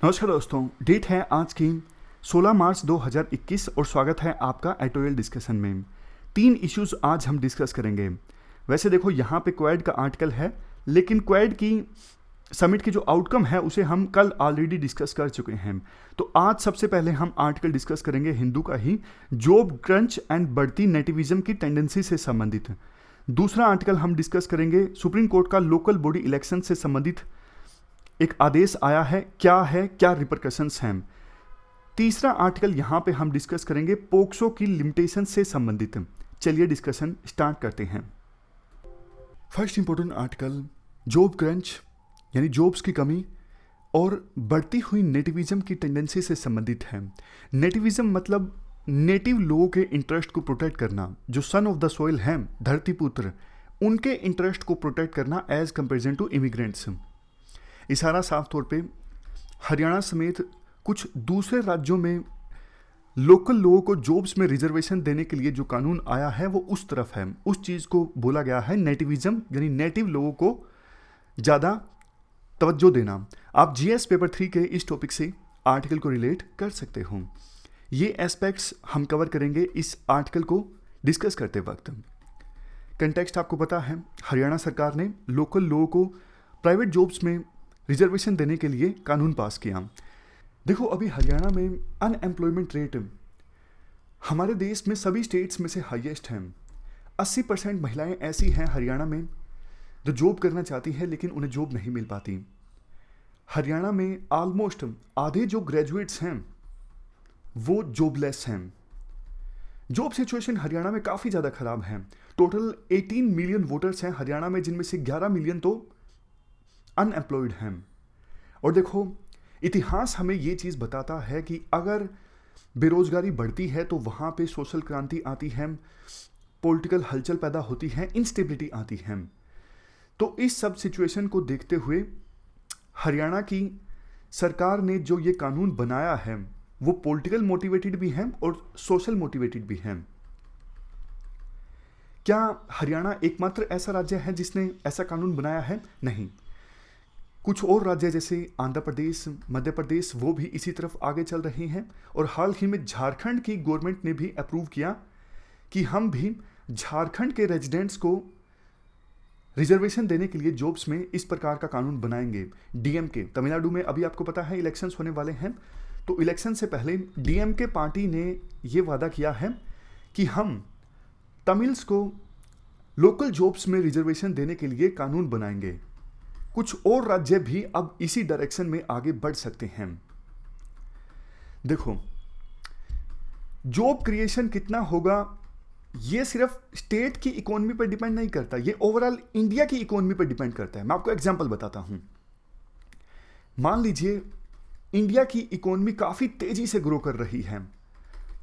नमस्कार दोस्तों, डेट है आज की 16 मार्च 2021 और स्वागत है आपका एटोरियल डिस्कशन में। 3 इश्यूज आज हम डिस्कस करेंगे। वैसे देखो यहाँ पे क्वेड का आर्टिकल है, लेकिन क्वेड की समिट की जो आउटकम है उसे हम कल ऑलरेडी डिस्कस कर चुके हैं। तो आज सबसे पहले हम आर्टिकल डिस्कस करेंगे हिंदू का ही, जॉब क्रंच एंड बढ़ती नेटिविज्म की टेंडेंसी से संबंधित। दूसरा आर्टिकल हम डिस्कस करेंगे सुप्रीम कोर्ट का लोकल बॉडी इलेक्शन से संबंधित एक आदेश आया है, क्या रिपरकशंस हैं। तीसरा आर्टिकल यहाँ पे हम डिस्कस करेंगे पोक्सो की लिमिटेशन से संबंधित। चलिए डिस्कशन स्टार्ट करते हैं। First important article job crunch यानी जॉब्स की कमी और बढ़ती हुई नेटिविज्म की टेंडेंसी से संबंधित है। नेटिविज्म मतलब नेटिव लोगों के इंटरेस्ट को प्रोटेक्ट करना, जो सन ऑफ द सॉइल हैं, धरती पुत्र, उनके इंटरेस्ट को प्रोटेक्ट करना एज कंपेरिजन टू इमिग्रेंट्स। इशारा साफ तौर पे हरियाणा समेत कुछ दूसरे राज्यों में लोकल लोगों को जॉब्स में रिजर्वेशन देने के लिए जो कानून आया है वो उस तरफ है। उस चीज़ को बोला गया है नेटिविज्म, यानी नेटिव लोगों को ज़्यादा तवज्जो देना। आप जीएस पेपर 3 के इस टॉपिक से आर्टिकल को रिलेट कर सकते हो। ये एस्पेक्ट्स हम कवर करेंगे इस आर्टिकल को डिस्कस करते वक्त। कंटेक्स्ट आपको पता है, हरियाणा सरकार ने लोकल लोगों को प्राइवेट जॉब्स में रिजर्वेशन देने के लिए कानून पास किया। देखो अभी हरियाणा में अनएम्प्लॉयमेंट रेट हमारे देश में सभी स्टेट्स में से हाईएस्ट है। 80% महिलाएं ऐसी हैं हरियाणा में जो जॉब करना चाहती हैं लेकिन उन्हें जॉब नहीं मिल पाती। हरियाणा में ऑलमोस्ट आधे जो ग्रेजुएट्स हैं वो जॉबलेस हैं। जॉब सिचुएशन हरियाणा में काफ़ी ज़्यादा ख़राब है। टोटल 18 मिलियन वोटर्स हैं हरियाणा में, जिनमें से 11 मिलियन तो अनएम्प्लॉयड हैं। और देखो इतिहास हमें ये चीज़ बताता है कि अगर बेरोजगारी बढ़ती है तो वहाँ पे सोशल क्रांति आती है, पॉलिटिकल हलचल पैदा होती है, इंस्टेबिलिटी आती है। तो इस सब सिचुएशन को देखते हुए हरियाणा की सरकार ने जो ये कानून बनाया है वो पॉलिटिकल मोटिवेटेड भी है और सोशल मोटिवेटेड भी है। क्या हरियाणा एकमात्र ऐसा राज्य है जिसने ऐसा कानून बनाया है? नहीं। कुछ और राज्य जैसे आंध्र प्रदेश, मध्य प्रदेश, वो भी इसी तरफ आगे चल रही हैं। और हाल ही में झारखंड की गवर्नमेंट ने भी अप्रूव किया कि हम भी झारखंड के रेजिडेंट्स को रिजर्वेशन देने के लिए जॉब्स में इस प्रकार का कानून बनाएंगे। डीएमके तमिलनाडु में अभी आपको पता है इलेक्शंस होने वाले हैं, तो इलेक्शन से पहले डीएमके पार्टी ने ये वादा किया है कि हम तमिल्स को लोकल जॉब्स में रिजर्वेशन देने के लिए कानून बनाएंगे। कुछ और राज्य भी अब इसी डायरेक्शन में आगे बढ़ सकते हैं। देखो जॉब क्रिएशन कितना होगा ये सिर्फ स्टेट की इकोनॉमी पर डिपेंड नहीं करता, ये ओवरऑल इंडिया की इकोनॉमी पर डिपेंड करता है। मैं आपको एग्जांपल बताता हूं। मान लीजिए इंडिया की इकोनॉमी काफी तेजी से ग्रो कर रही है,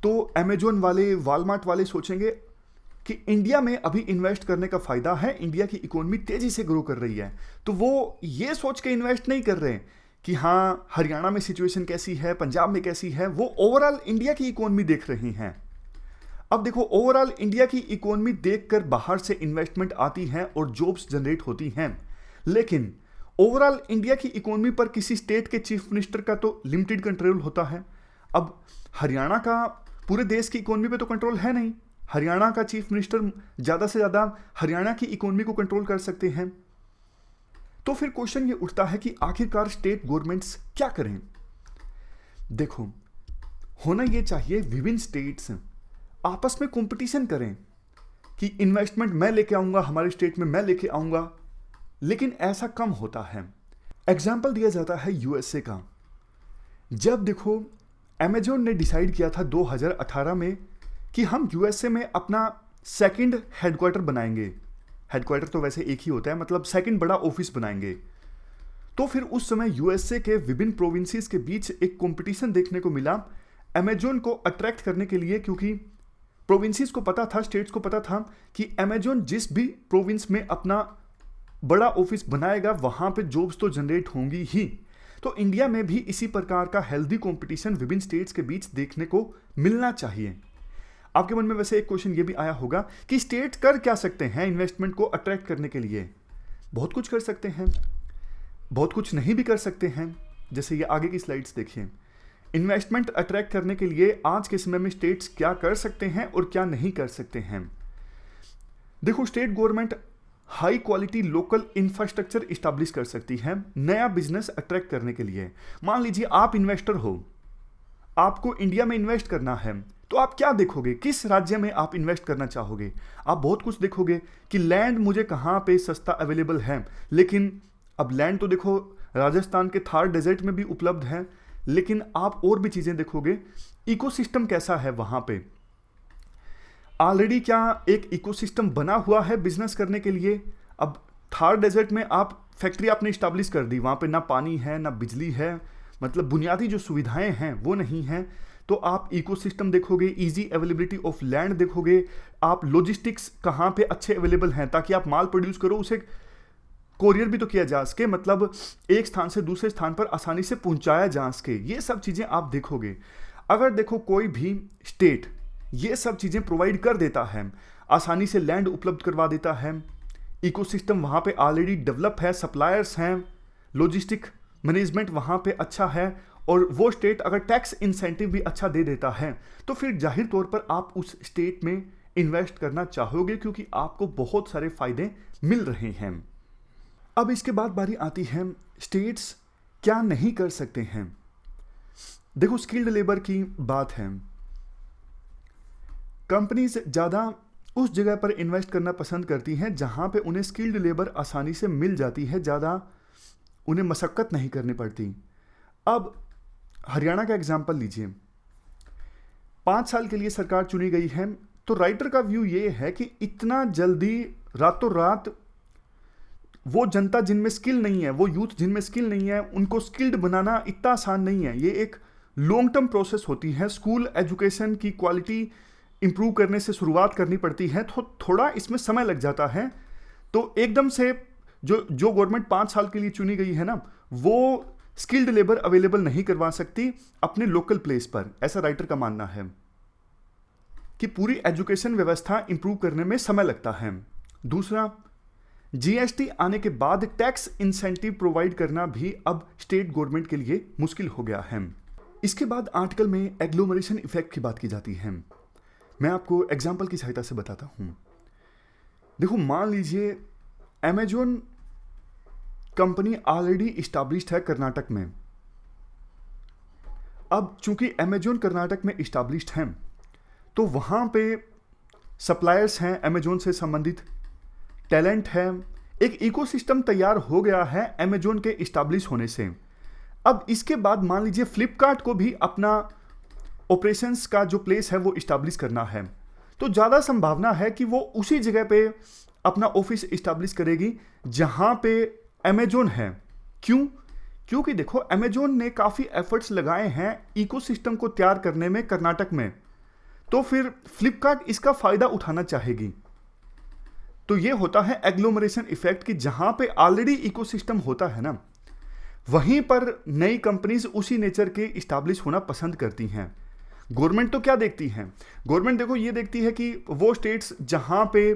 तो अमेजोन वाले, वॉलमार्ट वाले सोचेंगे कि इंडिया में अभी इन्वेस्ट करने का फायदा है, इंडिया की इकोनॉमी तेजी से ग्रो कर रही है। तो वो ये सोच के इन्वेस्ट नहीं कर रहे कि हाँ हरियाणा में सिचुएशन कैसी है, पंजाब में कैसी है, वो ओवरऑल इंडिया की इकोनॉमी देख रही हैं। अब देखो ओवरऑल इंडिया की इकोनॉमी देखकर बाहर से इन्वेस्टमेंट आती है और जॉब्स जनरेट होती हैं, लेकिन ओवरऑल इंडिया की इकोनॉमी पर किसी स्टेट के चीफ मिनिस्टर का तो लिमिटेड कंट्रोल होता है। अब हरियाणा का पूरे देश की इकोनॉमी पे तो कंट्रोल है नहीं। हरियाणा का चीफ मिनिस्टर ज़्यादा से ज़्यादा हरियाणा की इकोनॉमी को कंट्रोल कर सकते हैं। तो फिर क्वेश्चन ये उठता है कि आखिरकार स्टेट गवर्नमेंट्स क्या करें। देखो होना ये चाहिए विभिन्न स्टेट्स आपस में कंपटीशन करें कि इन्वेस्टमेंट मैं लेके आऊँगा, हमारे स्टेट में मैं लेके आऊँगा, लेकिन ऐसा कम होता है। एग्जाम्पल दिया जाता है यूएसए का। जब देखो अमेजोन ने डिसाइड किया था 2018 में कि हम यूएसए में अपना सेकंड हेडक्वार्टर बनाएंगे। हेडक्वार्टर तो वैसे एक ही होता है, मतलब सेकंड बड़ा ऑफिस बनाएंगे। तो फिर उस समय यूएसए के विभिन्न प्रोविंसेस के बीच एक कंपटीशन देखने को मिला अमेजोन को अट्रैक्ट करने के लिए, क्योंकि प्रोविंसेस को पता था, स्टेट्स को पता था कि अमेजोन जिस भी प्रोविंस में अपना बड़ा ऑफिस बनाएगा वहां पे जॉब्स तो जनरेट होंगी ही। तो इंडिया में भी इसी प्रकार का हेल्दी कंपटीशन विभिन्न स्टेट्स के बीच देखने को मिलना चाहिए। आपके मन में वैसे एक क्वेश्चन ये भी आया होगा कि स्टेट कर क्या सकते हैं इन्वेस्टमेंट को अट्रैक्ट करने के लिए? बहुत कुछ कर सकते हैं, बहुत कुछ नहीं भी कर सकते हैं। जैसे ये आगे की स्लाइड्स देखिए, इन्वेस्टमेंट अट्रैक्ट करने के लिए आज के समय में स्टेट्स क्या कर सकते हैं और क्या नहीं कर सकते हैं। देखो, state government high quality local infrastructure establish कर सकती है नया बिजनेस अट्रैक्ट करने के लिए। मान लीजिए आप इन्वेस्टर हो, आपको इंडिया में इन्वेस्ट करना है, तो आप क्या देखोगे, किस राज्य में आप इन्वेस्ट करना चाहोगे? आप बहुत कुछ देखोगे कि लैंड मुझे कहाँ पे सस्ता अवेलेबल है। लेकिन अब लैंड तो देखो राजस्थान के थार डेजर्ट में भी उपलब्ध है, लेकिन आप और भी चीज़ें देखोगे, इकोसिस्टम कैसा है वहाँ पे, ऑलरेडी क्या एक इकोसिस्टम बना हुआ है बिजनेस करने के लिए। अब थार डेजर्ट में आप फैक्ट्री आपने इस्टेब्लिश कर दी, वहाँ पे ना पानी है ना बिजली है, मतलब बुनियादी जो सुविधाएं हैं वो नहीं हैं। तो आप इकोसिस्टम देखोगे, इजी अवेलेबिलिटी ऑफ लैंड देखोगे, आप लॉजिस्टिक्स कहाँ पे अच्छे अवेलेबल हैं ताकि आप माल प्रोड्यूस करो, उसे कोरियर भी तो किया जा सके, मतलब एक स्थान से दूसरे स्थान पर आसानी से पहुंचाया जा सके। ये सब चीज़ें आप देखोगे। अगर देखो कोई भी स्टेट ये सब चीज़ें प्रोवाइड कर देता है, आसानी से लैंड उपलब्ध करवा देता है, इकोसिस्टम वहाँ पे ऑलरेडी डेवलप है, सप्लायर्स हैं, लॉजिस्टिक मैनेजमेंट वहाँ पे अच्छा है, और वो स्टेट अगर टैक्स इंसेंटिव भी अच्छा दे देता है, तो फिर जाहिर तौर पर आप उस स्टेट में इन्वेस्ट करना चाहोगे क्योंकि आपको बहुत सारे फायदे मिल रहे हैं। अब इसके बाद बारी आती है स्टेट्स क्या नहीं कर सकते हैं। देखो, स्किल्ड लेबर की बात है, कंपनीज ज़्यादा उस जगह पर इन्वेस्ट करना पसंद करती हैं जहां पे उन्हें स्किल्ड लेबर आसानी से मिल जाती है, ज़्यादा उन्हें मशक्क़त नहीं करनी पड़ती। अब हरियाणा का एग्जांपल लीजिए, 5 साल के लिए सरकार चुनी गई है, तो राइटर का व्यू ये है कि इतना जल्दी रातों रात वो जनता जिनमें स्किल नहीं है, वो यूथ जिनमें स्किल नहीं है, उनको स्किल्ड बनाना इतना आसान नहीं है। ये एक लॉन्ग टर्म प्रोसेस होती है। स्कूल एजुकेशन की क्वालिटी इंप्रूव करने से शुरुआत करनी पड़ती है, तो थोड़ा इसमें समय लग जाता है। तो एकदम से जो गवर्नमेंट 5 साल के लिए चुनी गई है ना, वो स्किल्ड लेबर अवेलेबल नहीं करवा सकती अपने लोकल प्लेस पर, ऐसा राइटर का मानना है कि पूरी एजुकेशन व्यवस्था इंप्रूव करने में समय लगता है। दूसरा, जीएसटी आने के बाद टैक्स इंसेंटिव प्रोवाइड करना भी अब स्टेट गवर्नमेंट के लिए मुश्किल हो गया है। इसके बाद आर्टिकल में एग्लोमरेशन इफेक्ट की बात की जाती है। मैं आपको एग्जाम्पल की सहायता से बताता हूं। देखो, मान लीजिए अमेजोन कंपनी ऑलरेडी इस्टेब्लिश्ड है कर्नाटक में। अब चूंकि अमेजोन कर्नाटक में इस्टेब्लिश्ड है, तो वहां पे सप्लायर्स हैं, अमेजोन से संबंधित टैलेंट है, एक इकोसिस्टम तैयार हो गया है अमेजोन के इस्टेब्लिश होने से। अब इसके बाद मान लीजिए फ्लिपकार्ट को भी अपना ऑपरेशंस का जो प्लेस है वो इस्टेब्लिश करना है, तो ज़्यादा संभावना है कि वो उसी जगह पे अपना ऑफिस इस्टेब्लिश करेगी जहां पे अमेजोन है। क्यों? क्योंकि देखो, अमेजोन ने काफ़ी एफर्ट्स लगाए हैं इकोसिस्टम को तैयार करने में कर्नाटक में, तो फिर फ्लिपकार्ट इसका फ़ायदा उठाना चाहेगी। तो ये होता है एग्लोमरेशन इफेक्ट कि जहां पे ऑलरेडी इकोसिस्टम होता है ना, वहीं पर नई कंपनीज उसी नेचर के इस्टेब्लिश होना पसंद करती हैं। गवर्नमेंट तो क्या देखती है? गवर्नमेंट देखो ये देखती है कि वो स्टेट्स जहां पे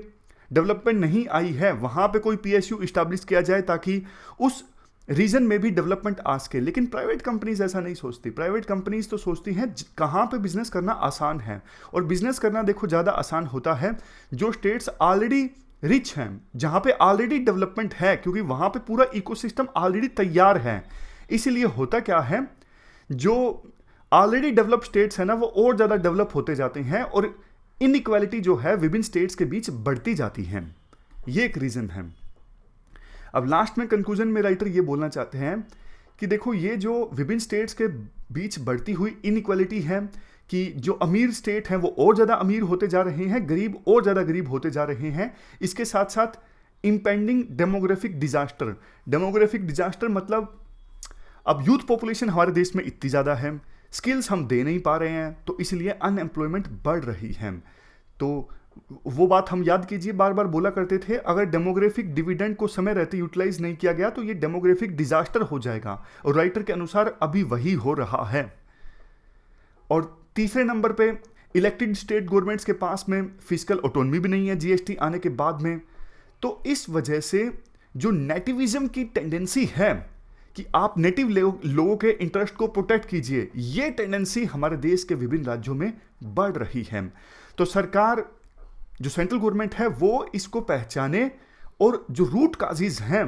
डेवलपमेंट नहीं आई है वहां पे कोई पीएसयू इस्टेब्लिश किया जाए ताकि उस रीजन में भी डेवलपमेंट आ सके। लेकिन प्राइवेट कंपनीज ऐसा नहीं सोचती। प्राइवेट कंपनीज तो सोचती हैं कहाँ पे बिजनेस करना आसान है, और बिजनेस करना देखो ज़्यादा आसान होता है जो स्टेट्स ऑलरेडी रिच हैं, जहाँ पे ऑलरेडी डेवलपमेंट है, क्योंकि वहाँ पे पूरा इकोसिस्टम ऑलरेडी तैयार है। इसीलिए होता क्या है, जो ऑलरेडी डेवलप स्टेट्स है ना, वो और ज़्यादा डेवलप होते जाते हैं और इनइक्वालिटी जो है विभिन्न स्टेट्स के बीच बढ़ती जाती है। ये एक रीज़न है। अब लास्ट में कंक्लूजन में राइटर ये बोलना चाहते हैं कि देखो, ये जो विभिन्न स्टेट्स के बीच बढ़ती हुई इनइक्वालिटी है कि जो अमीर स्टेट हैं वो और ज़्यादा अमीर होते जा रहे हैं, गरीब और ज़्यादा गरीब होते जा रहे हैं। इसके साथ साथ impending demographic disaster. Demographic disaster मतलब अब यूथ पॉपुलेशन हमारे देश में इतनी ज़्यादा है, स्किल्स हम दे नहीं पा रहे हैं, तो इसलिए अनएम्प्लॉयमेंट बढ़ रही है। तो वो बात हम याद कीजिए, बार बार बोला करते थे, अगर डेमोग्राफिक डिविडेंड को समय रहते यूटिलाइज नहीं किया गया तो ये डेमोग्राफिक डिजास्टर हो जाएगा, और राइटर के अनुसार अभी वही हो रहा है। और तीसरे नंबर पे इलेक्टेड स्टेट गवर्नमेंट्स के पास में फिजिकल ऑटोनॉमी भी नहीं है जीएसटी आने के बाद में। तो इस वजह से जो नेटिविज्म की टेंडेंसी है कि आप नेटिव लोगों के इंटरेस्ट को प्रोटेक्ट कीजिए, ये टेंडेंसी हमारे देश के विभिन्न राज्यों में बढ़ रही है। तो सरकार, जो सेंट्रल गवर्नमेंट है, वो इसको पहचाने और जो रूट काजेज हैं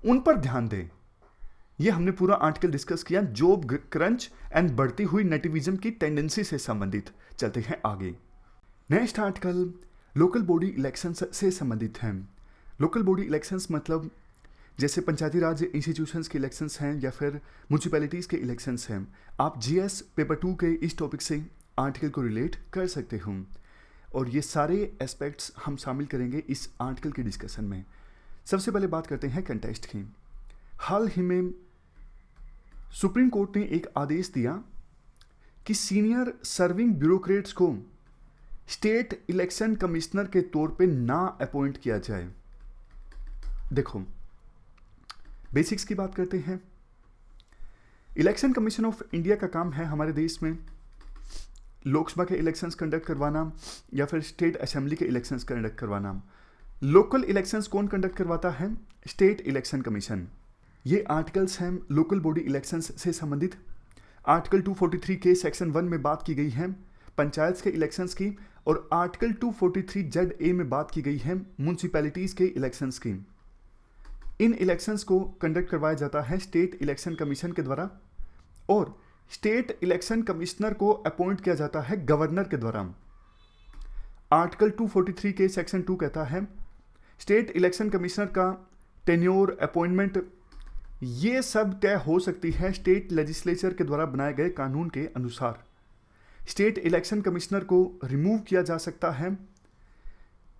उन पर ध्यान दे। ये हमने पूरा आर्टिकल डिस्कस किया जॉब क्रंच एंड बढ़ती हुई नेटिविज्म की टेंडेंसी से संबंधित। चलते हैं आगे। Next article local body elections से संबंधित है। लोकल बॉडी इलेक्शंस मतलब जैसे पंचायती राज इंस्टीट्यूशंस के इलेक्शंस हैं या फिर म्यूनसिपैलिटीज़ के इलेक्शंस हैं। आप जीएस पेपर 2 के इस टॉपिक से आर्टिकल को रिलेट कर सकते हो और ये सारे एस्पेक्ट्स हम शामिल करेंगे इस आर्टिकल के डिस्कशन में। सबसे पहले बात करते हैं कंटेस्ट की। हाल ही में सुप्रीम कोर्ट ने एक आदेश दिया कि सीनियर सर्विंग ब्यूरोक्रेट्स को स्टेट इलेक्शन कमिश्नर के तौर पे ना अपॉइंट किया जाए। देखो, बेसिक्स की बात करते हैं। इलेक्शन कमीशन ऑफ इंडिया का काम है हमारे देश में लोकसभा के इलेक्शंस कंडक्ट करवाना या फिर स्टेट असेंबली के इलेक्शंस कंडक्ट करवाना। लोकल इलेक्शंस कौन कंडक्ट करवाता है? State election commission. ये आर्टिकल्स हैं लोकल बॉडी इलेक्शंस से संबंधित। आर्टिकल 243 के सेक्शन 1 में बात की गई है पंचायत के इलेक्शंस की और आर्टिकल 243 ZA में बात की गई है म्यूनसिपैलिटीज़ के इलेक्शंस की। इन इलेक्शंस को कंडक्ट करवाया जाता है स्टेट इलेक्शन कमीशन के द्वारा और स्टेट इलेक्शन कमिश्नर को अपॉइंट किया जाता है गवर्नर के द्वारा। आर्टिकल 243 के सेक्शन 2 कहता है स्टेट इलेक्शन कमिश्नर का टेन्योर, अपॉइंटमेंट ये सब तय हो सकती है स्टेट लेजिस्लेचर के द्वारा बनाए गए कानून के अनुसार। स्टेट इलेक्शन कमिश्नर को रिमूव किया जा सकता है,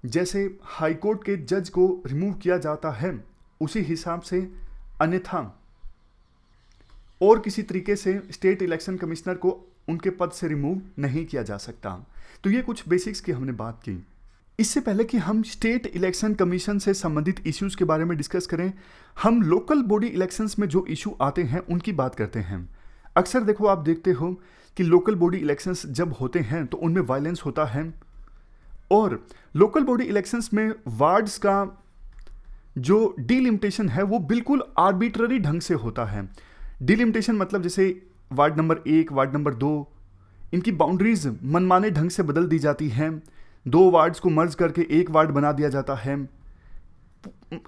जैसे हाई कोर्ट के जज को रिमूव किया जाता है उसी हिसाब से, अन्यथा और किसी तरीके से स्टेट इलेक्शन कमिश्नर को उनके पद से रिमूव नहीं किया जा सकता। तो ये कुछ बेसिक्स की हमने बात की। इससे पहले कि हम स्टेट इलेक्शन कमीशन से संबंधित इश्यूज के बारे में डिस्कस करें, हम लोकल बॉडी इलेक्शंस में जो इशू आते हैं उनकी बात करते हैं। अक्सर देखो, आप देखते हो कि लोकल बॉडी इलेक्शंस जब होते हैं तो उनमें वायलेंस होता है और लोकल बॉडी इलेक्शंस में वार्ड्स का जो डिलिमिटेशन है वो बिल्कुल आर्बिट्ररी ढंग से होता है। डिलिमिटेशन मतलब जैसे वार्ड नंबर 1, वार्ड नंबर 2, इनकी बाउंड्रीज मनमाने ढंग से बदल दी जाती हैं। 2 वार्ड्स को मर्ज करके एक वार्ड बना दिया जाता है।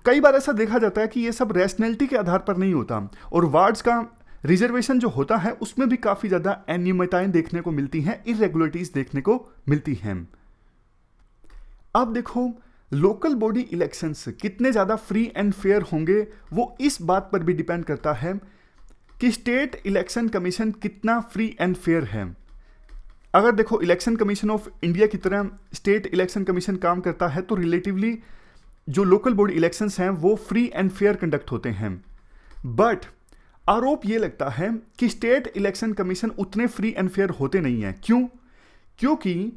कई बार ऐसा देखा जाता है कि ये सब रैशनैलिटी के आधार पर नहीं होता और वार्ड्स का रिजर्वेशन जो होता है उसमें भी काफ़ी ज़्यादा अनियमितताएं देखने को मिलती हैं, इरेगुलरिटीज देखने को मिलती हैं। अब देखो, लोकल बॉडी इलेक्शंस कितने ज़्यादा फ्री एंड फेयर होंगे वो इस बात पर भी डिपेंड करता है कि स्टेट इलेक्शन कमीशन कितना फ्री एंड फेयर है। अगर देखो, इलेक्शन कमीशन ऑफ इंडिया की तरह स्टेट इलेक्शन कमीशन काम करता है तो रिलेटिवली जो लोकल बॉडी इलेक्शंस हैं वो फ्री एंड फेयर कंडक्ट होते हैं। बट आरोप ये लगता है कि स्टेट इलेक्शन कमीशन उतने फ्री एंड फेयर होते नहीं हैं। क्यों? क्योंकि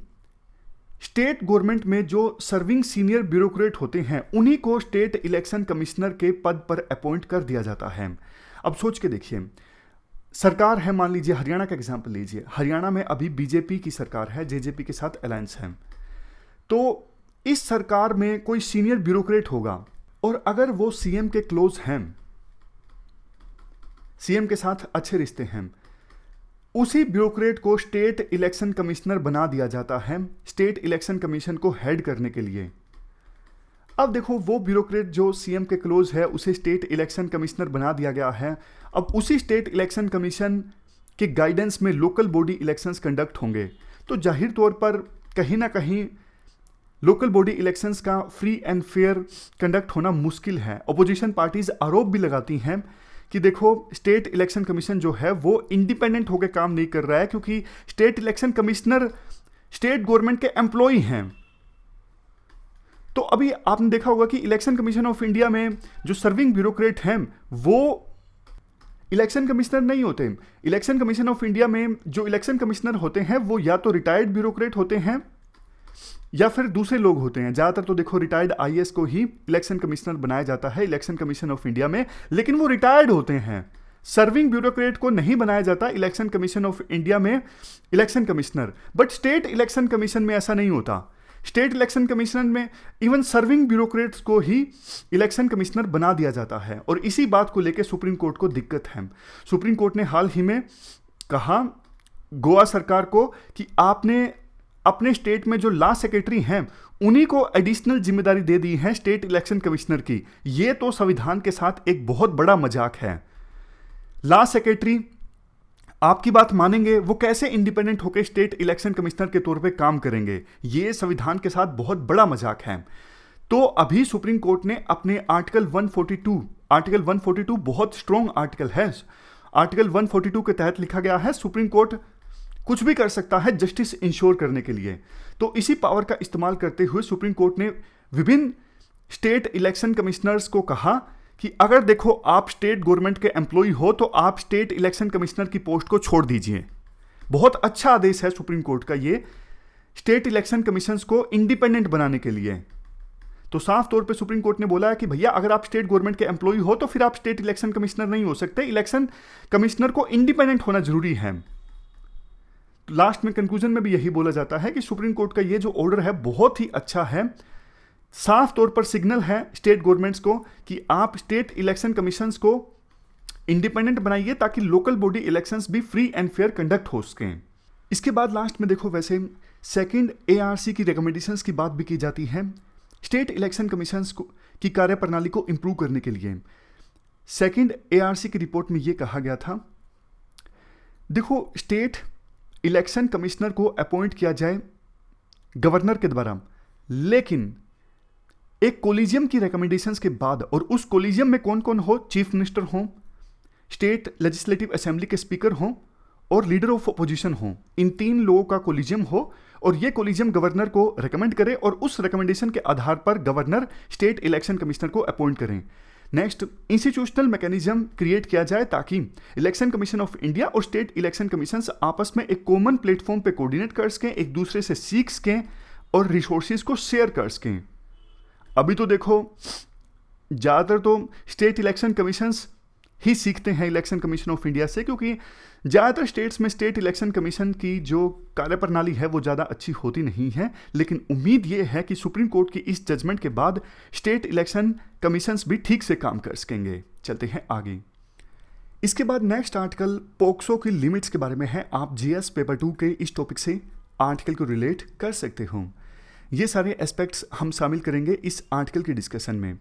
स्टेट गवर्नमेंट में जो सर्विंग सीनियर ब्यूरोक्रेट होते हैं उन्हीं को स्टेट इलेक्शन कमिश्नर के पद पर अपॉइंट कर दिया जाता है। अब सोच के देखिए, सरकार है, मान लीजिए हरियाणा का एग्जांपल लीजिए। हरियाणा में अभी बीजेपी की सरकार है, जेजेपी के साथ अलायंस है। तो इस सरकार में कोई सीनियर ब्यूरोक्रेट होगा और अगर वो सीएम के क्लोज हैं, सीएम के साथ अच्छे रिश्ते हैं, उसी ब्यूरोक्रेट को स्टेट इलेक्शन कमिश्नर बना दिया जाता है स्टेट इलेक्शन कमीशन को हेड करने के लिए। अब देखो, वो ब्यूरोक्रेट जो सीएम के क्लोज है उसे स्टेट इलेक्शन कमिश्नर बना दिया गया है। अब उसी स्टेट इलेक्शन कमीशन के गाइडेंस में लोकल बॉडी इलेक्शंस कंडक्ट होंगे, तो जाहिर तौर पर कहीं ना कहीं लोकल बॉडी इलेक्शंस का फ्री एंड फेयर कंडक्ट होना मुश्किल है। अपोजिशन पार्टीज आरोप भी लगाती हैं कि देखो, स्टेट इलेक्शन कमीशन जो है वो इंडिपेंडेंट होकर काम नहीं कर रहा है, क्योंकि state election commissioner state government के एम्प्लॉय हैं। तो अभी आपने देखा होगा कि इलेक्शन कमीशन ऑफ इंडिया में जो सर्विंग ब्यूरोक्रेट हैं वो इलेक्शन कमिश्नर नहीं होते। इलेक्शन कमीशन ऑफ इंडिया में जो इलेक्शन कमिश्नर होते हैं वो या तो रिटायर्ड ब्यूरोक्रेट होते हैं या फिर दूसरे लोग होते हैं। ज़्यादातर तो देखो रिटायर्ड आईएएस को ही इलेक्शन कमिश्नर बनाया जाता है इलेक्शन कमीशन ऑफ इंडिया में, लेकिन वो रिटायर्ड होते हैं। सर्विंग ब्यूरोक्रेट को नहीं बनाया जाता इलेक्शन कमीशन ऑफ इंडिया में election commissioner. But state election commission में ऐसा नहीं होता। स्टेट इलेक्शन कमिश्नर में इवन सर्विंग ब्यूरोक्रेट्स को ही इलेक्शन कमिश्नर बना दिया जाता है, और इसी बात को लेकर सुप्रीम कोर्ट को दिक्कत है। सुप्रीम कोर्ट ने हाल ही में कहा गोवा सरकार को कि आपने अपने स्टेट में जो लॉ सेक्रेटरी हैं उन्हीं को एडिशनल जिम्मेदारी दे दी है स्टेट इलेक्शन कमिश्नर की। ये तो संविधान के साथ एक बहुत बड़ा मजाक है। लॉ सेक्रेटरी आपकी बात मानेंगे, वो कैसे इंडिपेंडेंट होकर स्टेट इलेक्शन कमिश्नर के तौर पे काम करेंगे? ये संविधान के साथ बहुत बड़ा मजाक है। तो अभी सुप्रीम कोर्ट ने अपने आर्टिकल 142 बहुत स्ट्रॉन्ग आर्टिकल है। आर्टिकल 142 के तहत लिखा गया है सुप्रीम कोर्ट कुछ भी कर सकता है जस्टिस इंश्योर करने के लिए। तो इसी पावर का इस्तेमाल करते हुए सुप्रीम कोर्ट ने विभिन्न स्टेट इलेक्शन कमिश्नर्स को कहा कि अगर देखो आप स्टेट गवर्नमेंट के एम्प्लॉय हो तो आप स्टेट इलेक्शन कमिश्नर की पोस्ट को छोड़ दीजिए। बहुत अच्छा आदेश है सुप्रीम कोर्ट का ये स्टेट इलेक्शन कमिशंस को इंडिपेंडेंट बनाने के लिए। तो साफ तौर पे सुप्रीम कोर्ट ने बोला है कि भैया अगर आप स्टेट गवर्नमेंट के एम्प्लॉय हो तो फिर आप स्टेट इलेक्शन कमिश्नर नहीं हो सकते, इलेक्शन कमिश्नर को इंडिपेंडेंट होना जरूरी है। लास्ट में कंक्लूजन में भी यही बोला जाता है कि सुप्रीम कोर्ट का ये जो ऑर्डर है बहुत ही अच्छा है, साफ तौर पर सिग्नल है स्टेट गवर्नमेंट्स को कि आप स्टेट इलेक्शन कमीशंस को इंडिपेंडेंट बनाइए ताकि लोकल बॉडी इलेक्शंस भी फ्री एंड फेयर कंडक्ट हो सकें। इसके बाद लास्ट में देखो वैसे सेकंड एआरसी की रिकमेंडेशंस की बात भी की जाती है स्टेट इलेक्शन कमीशंस को की कार्यप्रणाली को इंप्रूव करने के लिए। सेकंड एआरसी की रिपोर्ट में यह कहा गया था, देखो स्टेट इलेक्शन कमिश्नर को अपॉइंट किया जाए गवर्नर के द्वारा, लेकिन एक कोलिजियम की रिकमेंडेशंस के बाद, और उस कोलिजियम में कौन कौन हो, चीफ मिनिस्टर हो, स्टेट लेजिस्लेटिव असेंबली के स्पीकर हो और लीडर ऑफ अपोजिशन हो, इन 3 लोगों का कोलिजियम हो और ये कोलिजियम गवर्नर को रिकमेंड करे और उस रिकमेंडेशन के आधार पर गवर्नर स्टेट इलेक्शन कमिश्नर को अपॉइंट करें। नेक्स्ट, इंस्टीट्यूशनल मैकेनिज्म क्रिएट किया जाए ताकि इलेक्शन कमीशन ऑफ इंडिया और स्टेट इलेक्शन कमीशन आपस में एक कॉमन प्लेटफॉर्म पे कोऑर्डिनेट कर सकें, एक दूसरे से सीख सकें और रिसोर्सेज को शेयर कर सकें। अभी तो देखो ज़्यादातर तो स्टेट इलेक्शन कमीशंस ही सीखते हैं इलेक्शन कमीशन ऑफ इंडिया से, क्योंकि ज़्यादातर स्टेट्स में स्टेट इलेक्शन कमीशन की जो कार्यप्रणाली है वो ज़्यादा अच्छी होती नहीं है। लेकिन उम्मीद ये है कि सुप्रीम कोर्ट की इस जजमेंट के बाद स्टेट इलेक्शन कमीशंस भी ठीक से काम कर सकेंगे। चलते हैं आगे। इसके बाद नेक्स्ट आर्टिकल पोक्सो की लिमिट्स के बारे में है। आप जीएस पेपर 2 के इस टॉपिक से आर्टिकल को रिलेट कर सकते हो। ये सारे एस्पेक्ट्स हम शामिल करेंगे इस आर्टिकल की डिस्कशन में।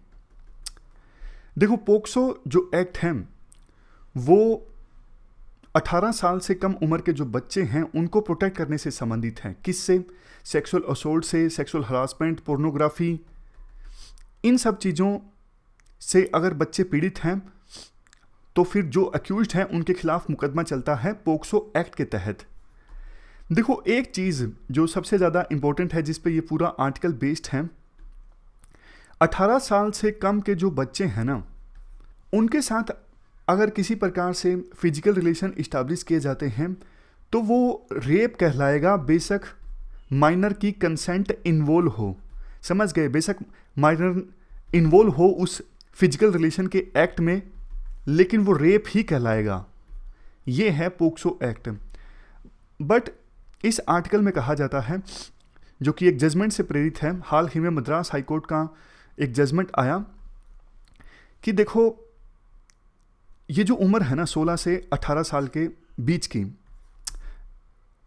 देखो पोक्सो जो एक्ट है वो 18 साल से कम उम्र के जो बच्चे हैं उनको प्रोटेक्ट करने से संबंधित है। किससे? सेक्सुअल असॉल्ट से, सेक्सुअल हरासमेंट, पोर्नोग्राफी, इन सब चीज़ों से अगर बच्चे पीड़ित हैं तो फिर जो अक्यूज्ड हैं उनके खिलाफ मुकदमा चलता है पोक्सो एक्ट के तहत। देखो एक चीज़ जो सबसे ज़्यादा इंपॉर्टेंट है जिस पे ये पूरा आर्टिकल बेस्ड है, 18 साल से कम के जो बच्चे हैं ना उनके साथ अगर किसी प्रकार से फिजिकल रिलेशन इस्टेब्लिश किए जाते हैं तो वो रेप कहलाएगा, बेशक माइनर की कंसेंट इन्वॉल्व हो। समझ गए? बेशक माइनर इन्वॉल्व हो उस फिजिकल रिलेशन के एक्ट में, लेकिन वो रेप ही कहलाएगा। ये है पोक्सो एक्ट। बट इस आर्टिकल में कहा जाता है, जो कि एक जजमेंट से प्रेरित है, हाल ही में मद्रास हाईकोर्ट का एक जजमेंट आया कि देखो ये जो उम्र है ना 16 से 18 साल के बीच की,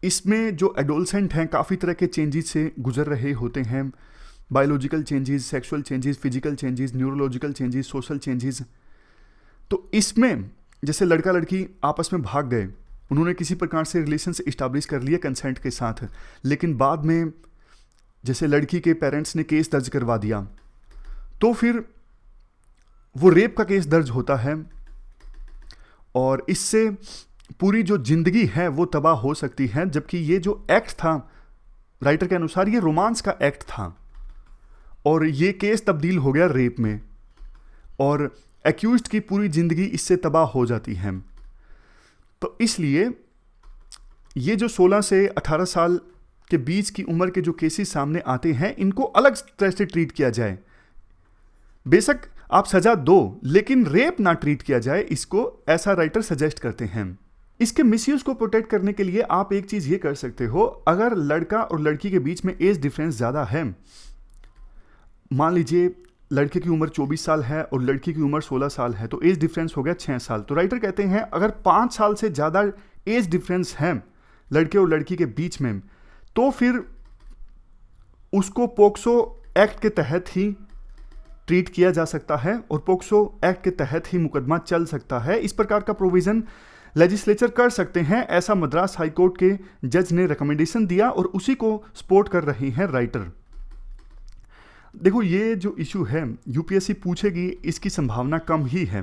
इसमें जो एडोलसेंट हैं काफ़ी तरह के चेंजेस से गुजर रहे होते हैं। Biological changes, sexual changes, physical changes, neurological changes, social changes. तो इसमें जैसे लड़का लड़की आपस में भाग गए, उन्होंने किसी प्रकार से रिलेशंस इस्टेब्लिश कर लिए कंसेंट के साथ, लेकिन बाद में जैसे लड़की के पेरेंट्स ने केस दर्ज करवा दिया तो फिर वो रेप का केस दर्ज होता है और इससे पूरी जो जिंदगी है वो तबाह हो सकती है। जबकि ये जो एक्ट था राइटर के अनुसार ये रोमांस का एक्ट था और ये केस तब्दील हो गया रेप में और एक्यूज्ड की पूरी जिंदगी इससे तबाह हो जाती है। तो इसलिए ये जो 16 से 18 साल के बीच की उम्र के जो केसेस सामने आते हैं इनको अलग तरह से ट्रीट किया जाए। बेशक आप सजा दो लेकिन रेप ना ट्रीट किया जाए, इसको ऐसा राइटर सजेस्ट करते हैं। इसके मिसयूज को प्रोटेक्ट करने के लिए आप एक चीज ये कर सकते हो, अगर लड़का और लड़की के बीच में एज डिफरेंस ज्यादा है, मान लीजिए लड़के की उम्र 24 साल है और लड़की की उम्र 16 साल है, तो एज डिफरेंस हो गया 6 साल। तो राइटर कहते हैं अगर 5 साल से ज़्यादा एज डिफरेंस है लड़के और लड़की के बीच में, तो फिर उसको पोक्सो एक्ट के तहत ही ट्रीट किया जा सकता है और पोक्सो एक्ट के तहत ही मुकदमा चल सकता है। इस प्रकार का प्रोविज़न लेजिस्लेचर कर सकते हैं, ऐसा मद्रास हाईकोर्ट के जज ने रिकमेंडेशन दिया और उसी को सपोर्ट कर रही हैं राइटर। देखो ये जो इशू है यूपीएससी पूछेगी, इसकी संभावना कम ही है।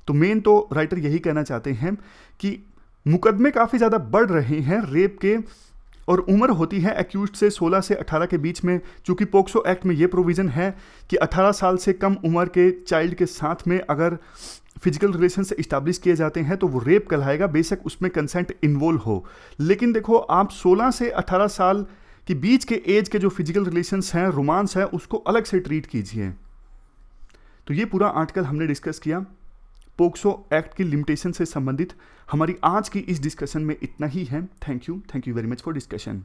तो मेन तो राइटर यही कहना चाहते हैं कि मुकदमे काफ़ी ज़्यादा बढ़ रहे हैं रेप के, और उम्र होती है एक्यूज्ड से 16 से 18 के बीच में। चूंकि पोक्सो एक्ट में ये प्रोविज़न है कि 18 साल से कम उम्र के चाइल्ड के साथ में अगर फिजिकल रिलेशन से इस्टेब्लिश किए जाते हैं तो वो रेप कहलाएगा, बेशक उसमें कंसेंट इन्वॉल्व हो। लेकिन देखो आप 16 से 18 साल के बीच के एज के जो फिजिकल रिलेशंस हैं, रोमांस है, उसको अलग से ट्रीट कीजिए। तो ये पूरा आर्टिकल हमने डिस्कस किया पोक्सो एक्ट की लिमिटेशन से संबंधित। हमारी आज की इस डिस्कशन में इतना ही है। Thank you very much for discussion.